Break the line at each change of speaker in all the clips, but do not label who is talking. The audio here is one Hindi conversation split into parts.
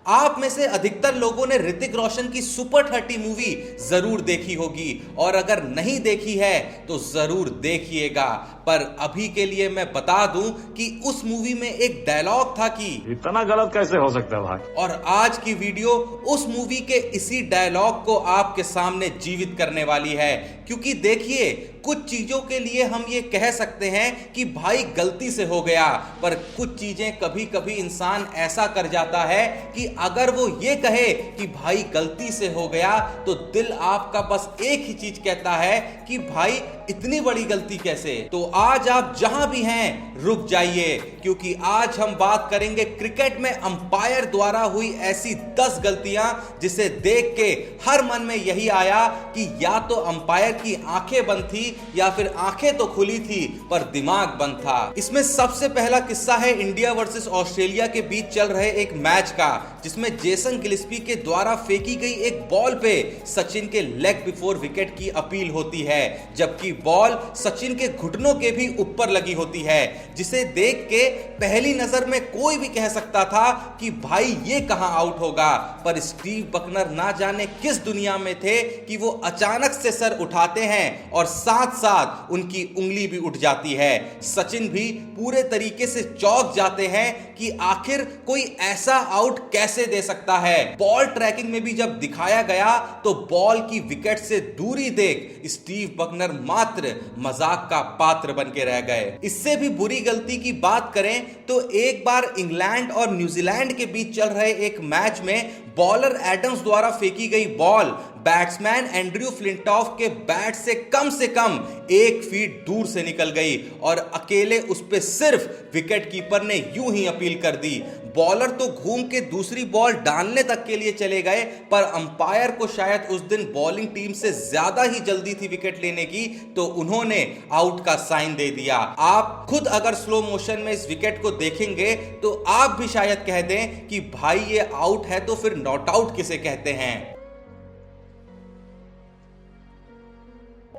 आप में से अधिकतर लोगों ने ऋतिक रोशन की सुपर 30 मूवी जरूर देखी होगी और अगर नहीं देखी है तो जरूर देखिएगा। पर अभी के लिए मैं बता दूं कि उस मूवी में एक डायलॉग था कि
इतना गलत कैसे हो सकता है भाई।
और आज की वीडियो उस मूवी के इसी डायलॉग को आपके सामने जीवित करने वाली है। क्योंकि देखिए, कुछ चीजों के लिए हम ये कह सकते हैं कि भाई गलती से हो गया, पर कुछ चीजें कभी कभी इंसान ऐसा कर जाता है कि अगर वो ये कहे कि भाई गलती से हो गया तो दिल आपका बस एक ही चीज कहता है कि भाई इतनी बड़ी गलती कैसे। तो आज आप जहां भी हैं रुक जाइए, क्योंकि आज हम बात करेंगे क्रिकेट में अंपायर द्वारा हुई ऐसी 10 गलतियां जिसे देख के हर मन में यही आया कि या तो अंपायर की आंखें बंद थी या फिर आंखें तो खुली थी पर दिमाग बंद था। इसमें सबसे पहला किस्सा है इंडिया वर्सेस ऑस्ट्रेलिया के बीच चल रहे एक मैच का, जिसमें जेसन गिलस्पी के द्वारा फेंकी गई एक बॉल पे सचिन के लेग बिफोर विकेट की अपील होती है, जबकि बॉल सचिन के घुटनों के भी ऊपर लगी होती है, जिसे देख के पहली नजर में कोई भी कह सकता था कि भाई ये कहां आउट होगा। पर स्टीव बकनर ना जाने किस दुनिया में थे कि वो अचानक से सर उठाते हैं और साथ साथ उनकी उंगली भी उठ जाती है। सचिन भी पूरे तरीके से चौंक जाते हैं कि आखिर कोई ऐसा आउट कैसे दे सकता है। बॉल ट्रैकिंग में भी जब दिखाया गया तो बॉल की विकेट से दूरी देख स्टीव बकनर मात्र मजाक का पात्र बन के रह गए। इससे भी बुरी गलती की बात करें तो एक बार इंग्लैंड और न्यूजीलैंड के बीच चल रहे एक मैच में बॉलर एडम्स द्वारा फेंकी गई बॉल बैट्समैन एंड्रयू फ्लिंटॉफ के बैट से कम 1 फीट दूर से निकल गई और अकेले उस पे सिर्फ विकेट कीपर ने यूं ही अपील कर दी। बॉलर तो घूम के दूसरी बॉल डालने तक के लिए चले गए, पर अंपायर को शायद उस दिन बॉलिंग टीम से ज्यादा ही जल्दी थी विकेट लेने की, तो उन्होंने आउट का साइन दे दिया। आप खुद अगर स्लो मोशन में इस विकेट को देखेंगे तो आप भी शायद कह दें कि भाई ये आउट है तो फिर नॉट आउट किसे कहते हैं।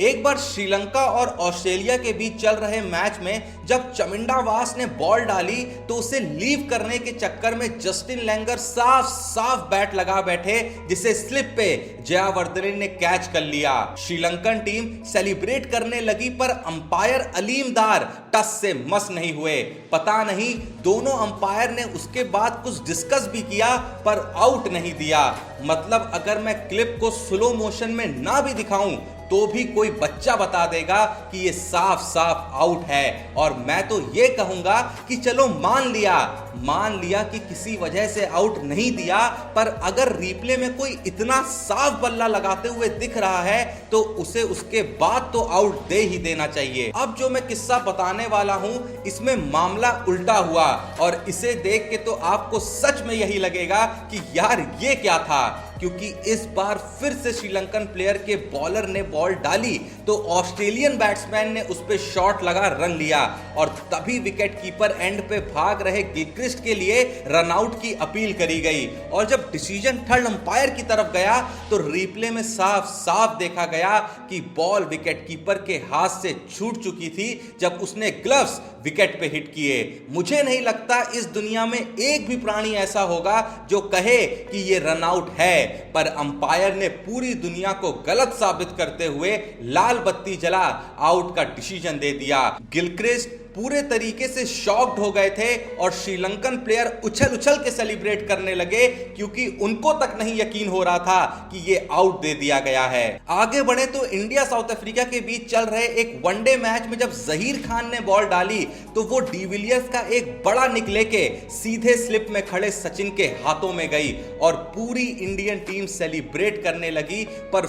एक बार श्रीलंका और ऑस्ट्रेलिया के बीच चल रहे मैच में जब चमिंडा वास ने बॉल डाली तो उसे लीव करने के चक्कर में जस्टिन लैंगर साफ साफ बैट लगा बैठे, जिसे स्लिप पे जयावर्धने ने कैच कर लिया। श्रीलंकन टीम सेलिब्रेट करने लगी, पर अंपायर अलीम दार टस से मस नहीं हुए। पता नहीं दोनों अंपायर ने उसके बाद कुछ डिस्कस भी किया पर आउट नहीं दिया। मतलब अगर मैं क्लिप को स्लो मोशन में ना भी दिखाऊं तो भी कोई बच्चा बता देगा कि ये साफ साफ आउट है। और मैं तो ये कहूंगा कि चलो मान लिया कि किसी वजह से आउट नहीं दिया, पर अगर रिप्ले में कोई इतना साफ बल्ला लगाते हुए दिख रहा है तो उसे उसके बाद तो आउट दे ही देना चाहिए। अब जो मैं किस्सा बताने वाला हूं इसमें मामला उल्टा हुआ और इसे देख के तो आपको सच में यही लगेगा कि यार ये क्या था, क्योंकि इस बार फिर से श्रीलंकन प्लेयर के बॉलर ने बॉल डाली तो ऑस्ट्रेलियन बैट्समैन ने उस पे शॉट लगा रन लिया और तभी विकेट कीपर एंड पे भाग रहे गिलक्रिस्ट के लिए रन आउट की अपील करी गई। और जब डिसीजन थर्ड अंपायर की तरफ गया तो रिप्ले में साफ साफ देखा गया कि बॉल विकेट कीपर के हाथ से छूट चुकी थी जब उसने ग्लव्स विकेट पे हिट किए। मुझे नहीं लगता इस दुनिया में एक भी प्राणी ऐसा होगा जो कहे कि ये रन आउट है, पर अंपायर ने पूरी दुनिया को गलत साबित करते हुए लाल बत्ती जला आउट का डिसीजन दे दिया। गिलक्रिस्ट पूरे तरीके से शॉक्ड हो गए थे और श्रीलंकन प्लेयर उछल उछल के सेलिब्रेट करने लगे, क्योंकि उनको तक नहीं यकीन हो रहा था कि ये आउट दे दिया गया है। आगे बढ़े तो इंडिया साउथ अफ्रीका के बीच चल रहे एक वनडे मैच में जब जहीर खान ने बॉल डाली तो वो डिविलियर्स का एक बड़ा निक लेके सीधे स्लिप में खड़े सचिन के हाथों में गई और पूरी इंडियन टीम सेलिब्रेट करने लगी, पर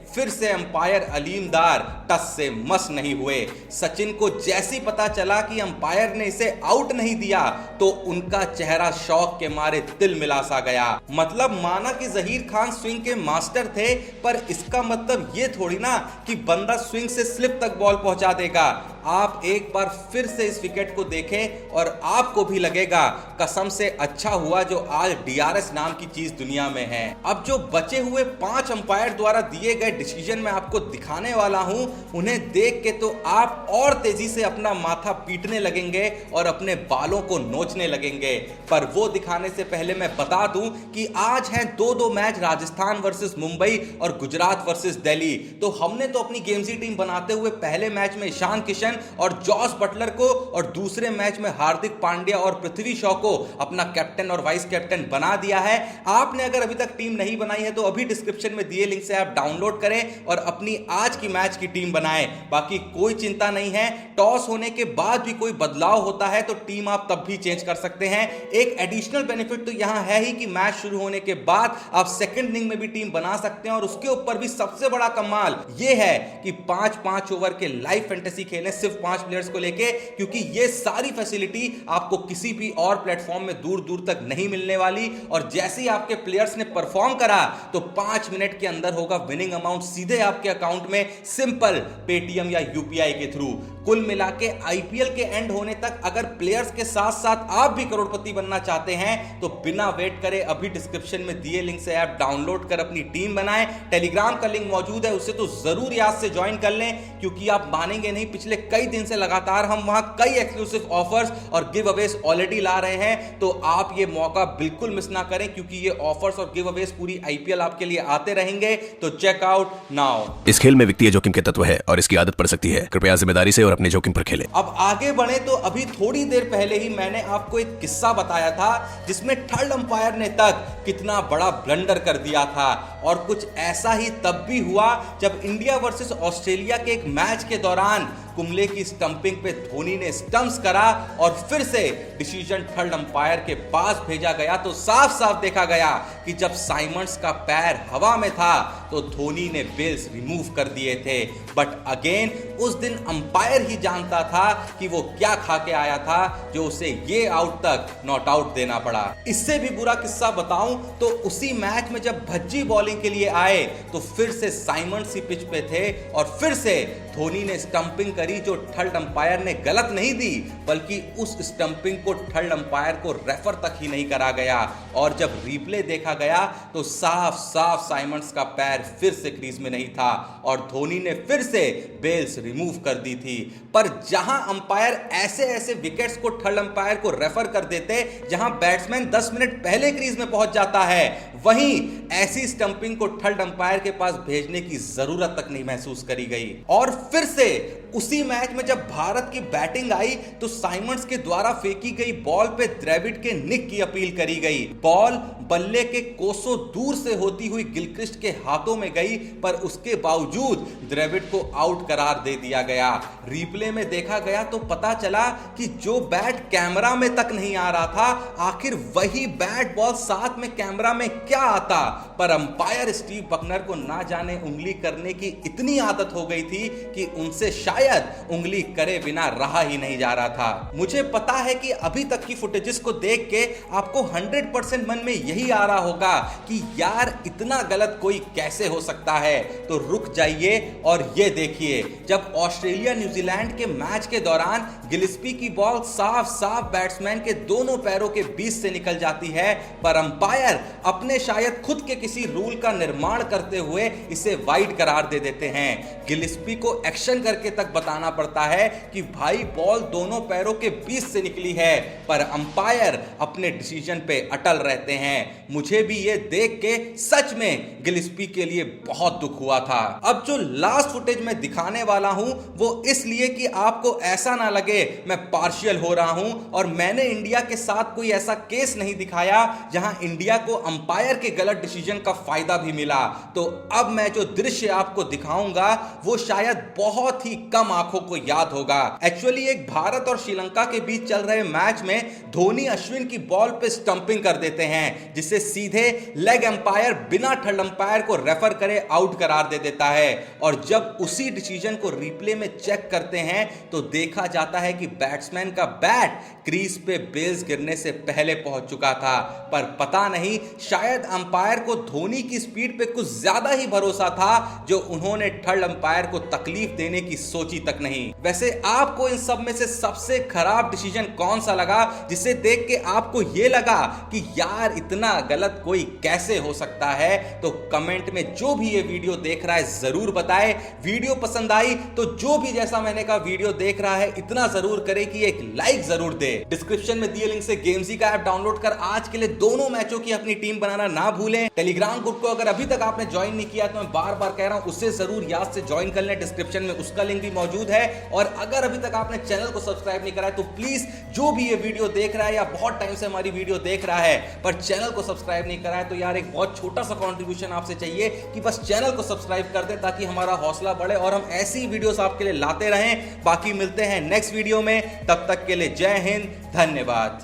फिर से अंपायर अलीम दार टस से मस नहीं हुए। सचिन को जैसी पता चला कि अंपायर ने इसे आउट नहीं दिया तो उनका चेहरा शौक के मारे तिल मिला सा गया। मतलब माना कि जहीर खान स्विंग के मास्टर थे, पर इसका मतलब ये थोड़ी ना कि बंदा स्विंग से स्लिप तक बॉल पहुंचा देगा। आप एक बार फिर से इस विकेट को देखें और आपको भी लगेगा कसम से अच्छा हुआ जो आज DRS नाम की चीज दुनिया में है। अब जो बचे हुए 5 अंपायर द्वारा दिए गए डिसीजन मैं आपको दिखाने वाला हूं, उन्हें देख के तो आप और तेजी से अपना माथा पीटने लगेंगे और अपने बालों को नोचने लगेंगे। पर वो दिखाने से पहले मैं बता दूं कि आज हैं 2-2 मैच, राजस्थान वर्सेस मुंबई और गुजरात वर्सेस दिल्ली। तो हमने तो अपनी गेम्सी टीम बनाते हुए पहले मैच में ईशान किशन और जॉस बटलर को और दूसरे मैच में हार्दिक पांड्या और पृथ्वी शॉ को अपना कैप्टन और वाइस कैप्टन बना दिया है। आपने अगर अभी तक टीम नहीं बनाई है तो अभी डिस्क्रिप्शन में दिए लिंक से आप डाउनलोड करें और अपनी आज की मैच की टीम बनाएं। बाकी कोई चिंता नहीं है, टॉस होने के बाद भी कोई बदलाव होता है तो टीम आप तब भी चेंज कर सकते हैं। एक एडिशनल बेनिफिट तो यहां है ही कि मैच शुरू होने के बाद आप सेकंड इनिंग में भी टीम बना सकते हैं। और उसके ऊपर भी सबसे बड़ा कमाल यह है कि 5-5 ओवर के लाइव फैंटेसी खेलें सिर्फ 5 प्लेयर्स को लेके, क्योंकि यह सारी फैसिलिटी आपको किसी भी और प्लेटफॉर्म में दूर दूर तक नहीं मिलने वाली। और जैसे ही आपके प्लेयर्स ने परफॉर्म करा तो 5 मिनट के अंदर होगा विनिंग अमाउंट सीधे आपके अकाउंट में, सिंपल पेटीएम या यूपीआई के थ्रू। कुल मिला के आईपीएल के एंड होने तक अगर प्लेयर्स के साथ साथ आप भी करोड़पति बनना चाहते हैं तो बिना वेट करे अभी डिस्क्रिप्शन में दिए लिंक से ऐप डाउनलोड कर अपनी टीम बनाएं। टेलीग्राम का लिंक मौजूद है, उसे तो जरूर याद से ज्वाइन कर लें, क्योंकि आप मानेंगे नहीं, पिछले कई दिन से लगातार हम वहां कई एक्सक्लूसिव ऑफर्स और गिव अवेज ऑलरेडी ला रहे हैं। तो आप ये मौका बिल्कुल मिस ना करें, क्योंकि ये ऑफर्स और गिव अवेज पूरी आईपीएल आपके लिए आते रहेंगे। तो चेक आउट नाउ।
इस खेल में वित्तीय जोखिम के तत्व है और इसकी आदत पड़ सकती है। कृपया जिम्मेदारी से और अपने जोखिम पर खेलें।
अब आगे बढ़े तो अभी थोड़ी देर पहले ही मैंने आपको एक किस्सा बताया था जिसमें थर्ड अंपायर ने तक कितना बड़ा ब्लंडर कर दिया था। और कुछ ऐसा ही तब भी हुआ जब इंडिया वर्सेस ऑस्ट्रेलिया के एक मैच के दौरान कुंबले की स्टंपिंग पे धोनी ने स्टंप्स करा और फिर से डिसीजन थर्ड अंपायर के पास भेजा गया। तो साफ साफ देखा गया कि जब साइमंड्स का पैर हवा में था तो धोनी ने बेल्स रिमूव कर दिए थे। बट अगेन उस दिन अंपायर ही जानता था कि वो क्या खा के आया था जो उसे ये आउट तक नॉट आउट देना पड़ा। इससे भी बुरा किस्सा बताऊं तो उसी मैच में जब भज्जी बॉलिंग के लिए आए तो फिर से साइमंड्स ही पिच पे थे और फिर से धोनी ने स्टंपिंग करी जो थर्ड अंपायर ने गलत नहीं दी, बल्कि उस स्टंपिंग को थर्ड अंपायर को रेफर तक ही नहीं करा गया। और जब रिप्ले देखा गया तो साफ साफ साइमंड्स का पैर फिर से क्रीज में नहीं था और धोनी ने फिर से बेल्स रिमूव कर दी थी। पर जहां अंपायर ऐसे ऐसे विकेट्स को थर्ड अंपायर को रेफर कर देते जहां बैट्समैन 10 मिनट पहले क्रीज में पहुंच जाता है, वहीं ऐसी स्टंपिंग को थर्ड अंपायर के पास भेजने की जरूरत तक नहीं महसूस करी गई। और फिर से उसी मैच में जब भारत की बैटिंग आई तो साइमंड्स के द्वारा फेंकी गई बॉल पे द्रविड़ के निक की अपील करी गई। बॉल बल्ले के कोसों दूर से होती हुई गिलक्रिस्ट के हाथों में गई, पर उसके बावजूद द्रविड़ को आउट करार दे दिया गया। रिप्ले में देखा गया तो पता चला कि जो बैट कैमरा में तक नहीं आ रहा था, आखिर वही बैट बॉल साथ में कैमरा में क्या आता। पर अंपायर स्टीव बकनर को ना जाने उंगली करने की इतनी आदत हो गई थी कि उनसे शायद उंगली करे बिना रहा ही नहीं जा रहा था। मुझे पता है कि अभी तक की फुटेजेस को देख के आपको 100% मन में यही आ रहा होगा कि यार इतना गलत कोई कैसे हो सकता है। तो रुक जाइए और ये देखिए, जब ऑस्ट्रेलिया न्यूजीलैंड के मैच के दौरान गिलिस्पी की बॉल साफ साफ बैट्समैन के दोनों पैरों के बीच से निकल जाती है, पर अंपायर अपने शायद खुद के किसी रूल का निर्माण करते हुए इसे वाइड करार दे देते हैं। गिलिस्पी को एक्शन करके तक बताना पड़ता है कि भाई बॉल दोनों पैरों के बीच से निकली है, पर अंपायर अपने डिसीजन पे अटल रहते हैं। मुझे भी ये देख के सच में गिलिस्पी के लिए बहुत दुख हुआ था। अब जो लास्ट फुटेज मैं दिखाने वाला हूं वो इसलिए कि आपको ऐसा ना लगे मैं पार्शियल हो रहा हूं, और मैंने इंडिया के साथ कोई ऐसा केस नहीं दिखाया जहां इंडिया को अंपायर के गलत डिसीजन का फायदा भी मिला। तो अब मैं जो दृश्य आपको दिखाऊंगा वो शायद बहुत ही कम आंखों को याद होगा। एक्चुअली एक भारत और श्रीलंका के बीच चल रहे मैच में धोनी अश्विन की बॉल पे स्टंपिंग कर देते हैं, जिससे सीधे लेग एम्पायर बिना थर्ड अंपायर को रेफर करे आउट करार दे देता है। और जब उसी डिसीजन को रिप्ले में चेक करते हैं तो देखा जाता है कि बैट्समैन का बैट क्रीज पे बेल्स गिरने से पहले पहुंच चुका था। पर पता नहीं, शायद अंपायर को धोनी की स्पीड पे कुछ ज्यादा ही भरोसा था, जो उन्होंने थर्ड अंपायर को तकलीफ देने की सोची तक नहीं। वैसे आपको इन सब में से सबसे खराब डिसीजन कौन सा लगा, जिसे देख के आपको यह लगा कि यार इतना गलत कोई कैसे हो सकता है? तो कमेंट में जो भी ये वीडियो देख रहा है जरूर बताए। वीडियो पसंद आई तो जो भी जैसा मैंने कहा वीडियो देख रहा है इतना जरूर करे कि एक लाइक जरूर दे। डिस्क्रिप्शन में दिए लिंक से गेम्जी का ऐप डाउनलोड कर आज के लिए दोनों मैचों की अपनी टीम बनाना ना भूलें। टेलीग्राम ग्रुप को अगर अभी तक आपने ज्वाइन नहीं किया तो मैं बार बार कह रहा हूं उसे जरूर याद से ज्वाइन कर लें। डिस्क्रिप्शन में उसका लिंक भी मौजूद है। और अगर अभी तक आपने चैनल को सब्सक्राइब नहीं करा है तो प्लीज जो भी ये वीडियो देख रहा है या बहुत टाइम से हमारी वीडियो देख रहा है पर चैनल को सब्सक्राइब नहीं करा है, तो यार एक बहुत छोटा सा कंट्रीब्यूशन आपसे चाहिए कि बस चैनल को सब्सक्राइब कर दें ताकि हमारा हौसला बढ़े और हम ऐसी वीडियोस आपके लिए लाते रहें। बाकी मिलते हैं नेक्स्ट वीडियो में, तब तक के लिए जय हिंद, धन्यवाद।